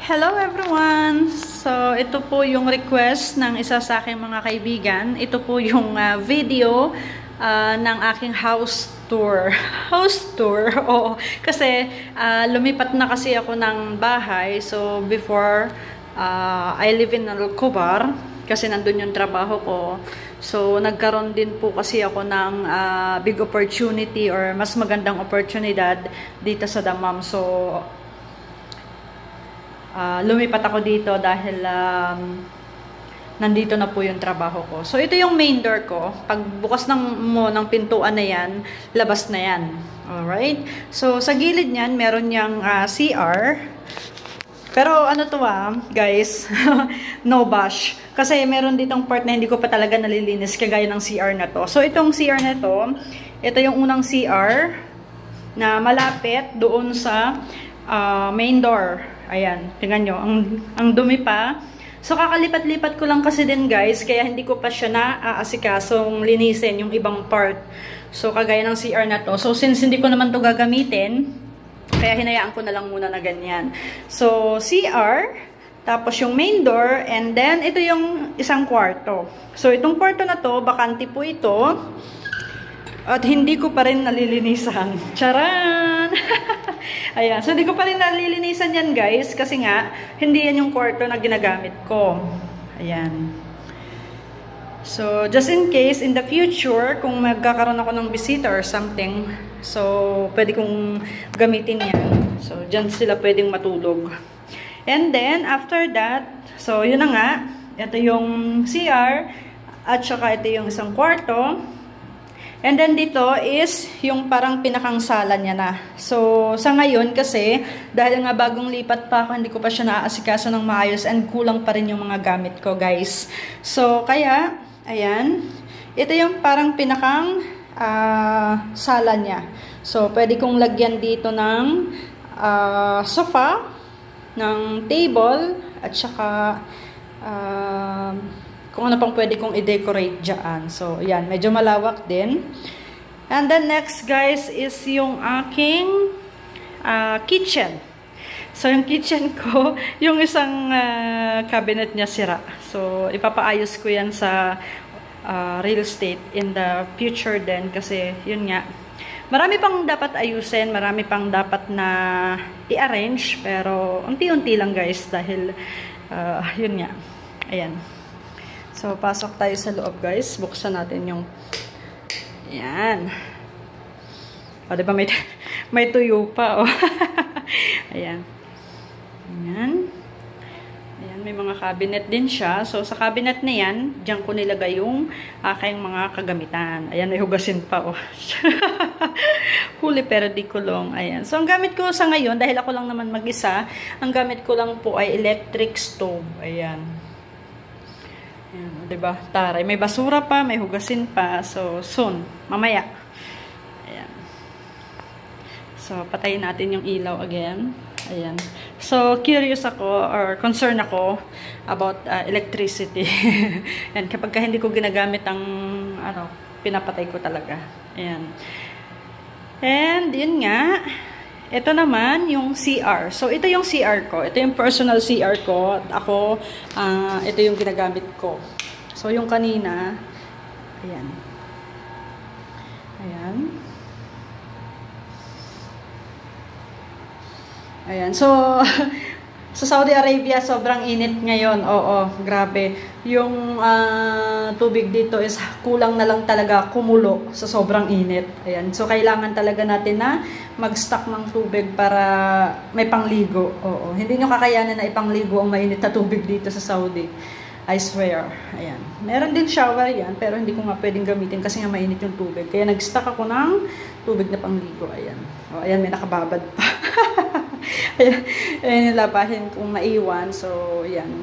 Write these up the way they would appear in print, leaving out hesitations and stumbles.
Hello everyone! So, ito po yung request ng isa sa aking mga kaibigan. Ito po yung video ng aking house tour. House tour? Oo. Kasi, lumipat na kasi ako ng bahay. So, before, I live in Alcobar. Kasi nandun yung trabaho ko. So, nagkaroon din po kasi ako ng big opportunity or mas magandang oportunidad dito sa Dammam. So, lumipat ako dito dahil nandito na po yung trabaho ko. So, ito yung main door ko. Pag bukas ng pintuan na yan, labas na yan. Alright? So, sa gilid niyan, meron niyang CR. Pero ano to guys, no bash. Kasi meron ditong part na hindi ko pa talaga nalilinis kagaya ng CR na to. So, itong CR na to, ito yung unang CR na malapit doon sa main door. Ayan, tingnan nyo, ang dumi pa. So, kakalipat-lipat ko lang kasi din guys, kaya hindi ko pa siya naaasikasong linisin yung ibang part. So, kagaya ng CR na to. So, since hindi ko naman to gagamitin, kaya hinayaan ko na lang muna na ganyan. So, CR, tapos yung main door, and then ito yung isang kwarto. So, itong kwarto na to, bakante po ito. At hindi ko pa rin nalilinisan. Charan! Ayan. So, hindi ko pa rin nalilinisan yan, guys. Kasi nga, hindi yan yung kwarto na ginagamit ko. Ayan. So, just in case, in the future, kung magkakaroon ako ng visitor or something, so, pwede kong gamitin yan. So, dyan sila pwedeng matulog. And then, after that, so, yun na nga. Ito yung CR. At saka ito yung isang kwarto. And then dito is yung parang pinakang sala niya na. So, sa ngayon kasi, dahil nga bagong lipat pa ako, hindi ko pa siya naaasikaso ng maayos and kulang pa rin yung mga gamit ko, guys. So, kaya, ayan, ito yung parang pinakang sala niya. So, pwede kong lagyan dito ng sofa, ng table, at saka kung ano pang pwede kong i-decorate dyan. So, yan. Medyo malawak din. And then next, guys, is yung aking kitchen. So, yung kitchen ko, yung isang cabinet niya sira. So, ipapaayos ko yan sa real estate in the future din. Kasi, yun nga. Marami pang dapat ayusin. Marami pang dapat na i-arrange. Pero, unti-unti lang, guys. Dahil, yun nga. Ayan. So, pasok tayo sa loob, guys. Buksan natin yung... Ayan. O, diba may tuyo pa, o. Ayan. Ayan. Ayan, may mga cabinet din siya. So, sa cabinet na yan, diyan ko nilagay yung aking mga kagamitan. Ayan, may hugasin pa, o. Huli pero di kulong. Ayan. So, ang gamit ko sa ngayon, dahil ako lang naman mag-isa, ang gamit ko lang po ay electric stove. Ayan. Ayan, diba? Taray. May basura pa, may hugasin pa. So, soon. Mamaya. Ayan. So, patayin natin yung ilaw again. Ayan. So, curious ako or concerned ako about electricity. Ayan. Kapag hindi ko ginagamit ang pinapatay ko talaga. Ayan. And, yun nga. Ito naman, yung CR. So, ito yung CR ko. Ito yung personal CR ko. At ako, ito yung ginagamit ko. So, yung kanina, ayan. Ayan. Ayan. So, sa Saudi Arabia, sobrang init ngayon. Oo, grabe. Yung tubig dito is kulang na lang talaga kumulo sa sobrang init. Ayan. So, kailangan talaga natin na mag-stock ng tubig para may pangligo. Oo. Hindi nyo kakayanan na ipangligo ang mainit na tubig dito sa Saudi. I swear. Ayan. Meron din shower yan, pero hindi ko nga pwedeng gamitin kasi nga mainit yung tubig. Kaya nag-stock ako ng tubig na pangligo. Ayan. O, ayan, may nakababad pa. Ayan yung labahin kung naiwan. So, ayan.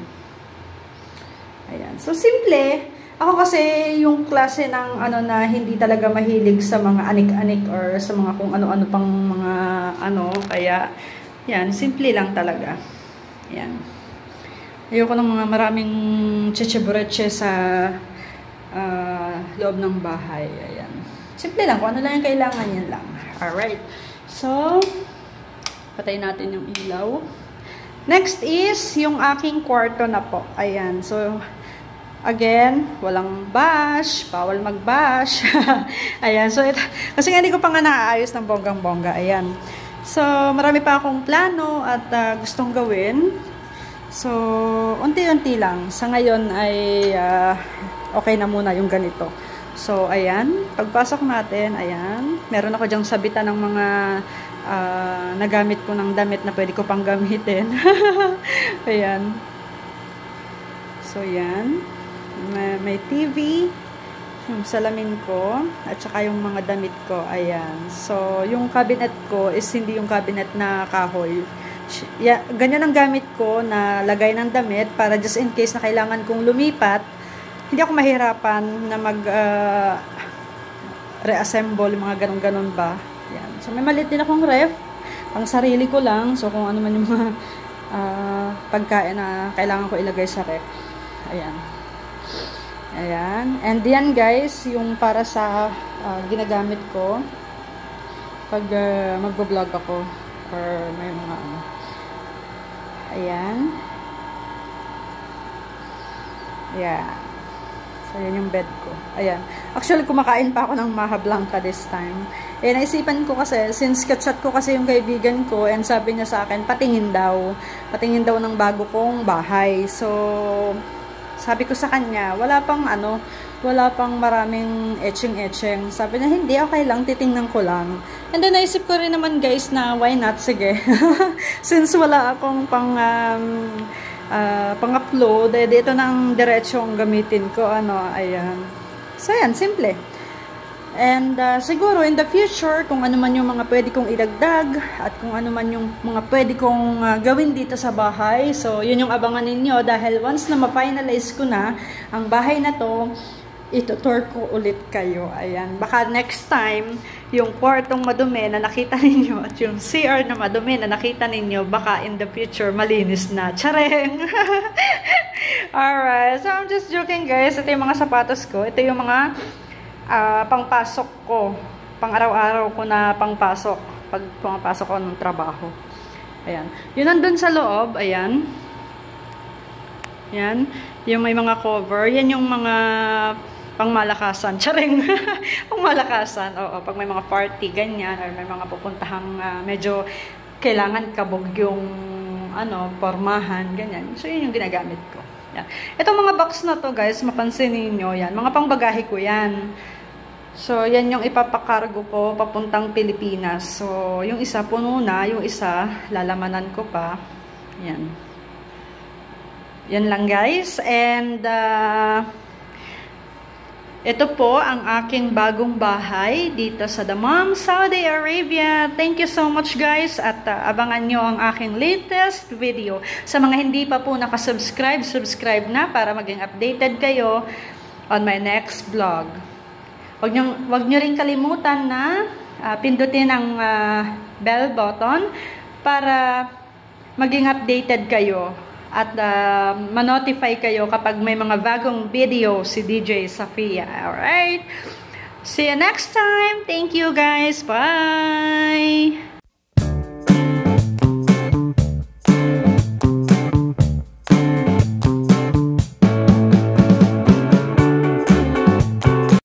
Ayan. So, simple. Ako kasi yung klase ng na hindi talaga mahilig sa mga anik-anik or sa mga kung ano-ano pang mga kaya yan, simple lang talaga. Yan. Ayoko ng mga maraming cheche-bureche sa loob ng bahay. Ayan. Simple lang. Kung ano lang yung kailangan, yan lang. Alright. So, patayin natin yung ilaw. Next is yung aking kwarto na po. Ayan. So, again, walang bash. Bawal mag-bash. Ayan. So, kasi nga hindi ko pa nga naaayos ng bonggang-bongga. Ayan. So, marami pa akong plano at gustong gawin. So, unti-unti lang. Sa ngayon ay okay na muna yung ganito. So, ayan. Pagpasok natin, ayan. Meron ako dyang sabitan ng mga nagamit ko ng damit na pwede ko pang gamitin. Ayan. So, ayan. May TV. Yung salamin ko. At saka yung mga damit ko. Ayan. So, yung cabinet ko is hindi yung cabinet na kahoy. Ganyan ang gamit ko na lagay ng damit para just in case na kailangan kong lumipat, hindi ako mahirapan na reassemble, mga ganun-ganun ba. Yan. So, may maliit din akong ref, pang sarili ko lang. So, kung ano man yung mga pagkain na kailangan ko ilagay sa ref. Ayan. Ayan. And yan guys, yung para sa ginagamit ko pag magbo-vlog ako or may mga ano. Ayan. Yeah. So, yan yung bed ko. Ayan. Actually, kumakain pa ako ng Maha Blanca this time. Eh, naisipan ko kasi, since chat ko kasi yung kaibigan ko, and sabi niya sa akin, patingin daw. Patingin daw ng bago kong bahay. So, sabi ko sa kanya, wala pang maraming etching-etching. Sabi niya, hindi, okay lang, titingnan ko lang. And then, naisip ko rin naman guys na, why not? Sige. Since wala akong pang-upload, dito nang diretsong gamitin ko, ayan. So, ayan, simple. And, siguro, in the future, kung ano man yung mga pwede kong idagdag, at kung ano man yung mga pwede kong gawin dito sa bahay, so, yun yung abangan ninyo, dahil once na ma-finalize ko na ang bahay na to, itutour ko ulit kayo. Ayan. Baka next time, yung kwartong madumi na nakita ninyo at yung CR na madumi na nakita ninyo, baka in the future, malinis na. Tsareng! Alright. So, I'm just joking guys. Ito yung mga sapatos ko. Ito yung mga pangpasok ko. Pang-araw-araw ko na pangpasok. Pag pumapasok ko ng trabaho. Ayan. Yun nandun sa loob. Ayan. Ayan. Yung may mga cover. Yan yung mga pangmalakasan. Tsareng. Pangmalakasan. Oo, pag may mga party, ganyan, or may mga pupuntahang medyo kailangan kabog yung pormahan, ganyan. So, yun yung ginagamit ko. Yan. Itong mga box na to, guys, mapansin niyo yan. Mga pangbagahe ko yan. So, yan yung ipapakargo ko papuntang Pilipinas. So, yung isa puno na, yung isa lalamanan ko pa. Yan. Yan lang, guys. And, ito po ang aking bagong bahay dito sa Dammam, Saudi Arabia. Thank you so much guys at abangan nyo ang aking latest video. Sa mga hindi pa po nakasubscribe, subscribe na para maging updated kayo on my next vlog. Wag nyo rin kalimutan na pindutin ang bell button para maging updated kayo. At ma-notify kayo kapag may mga bagong video si DJ Safia. Alright? See you next time. Thank you guys. Bye!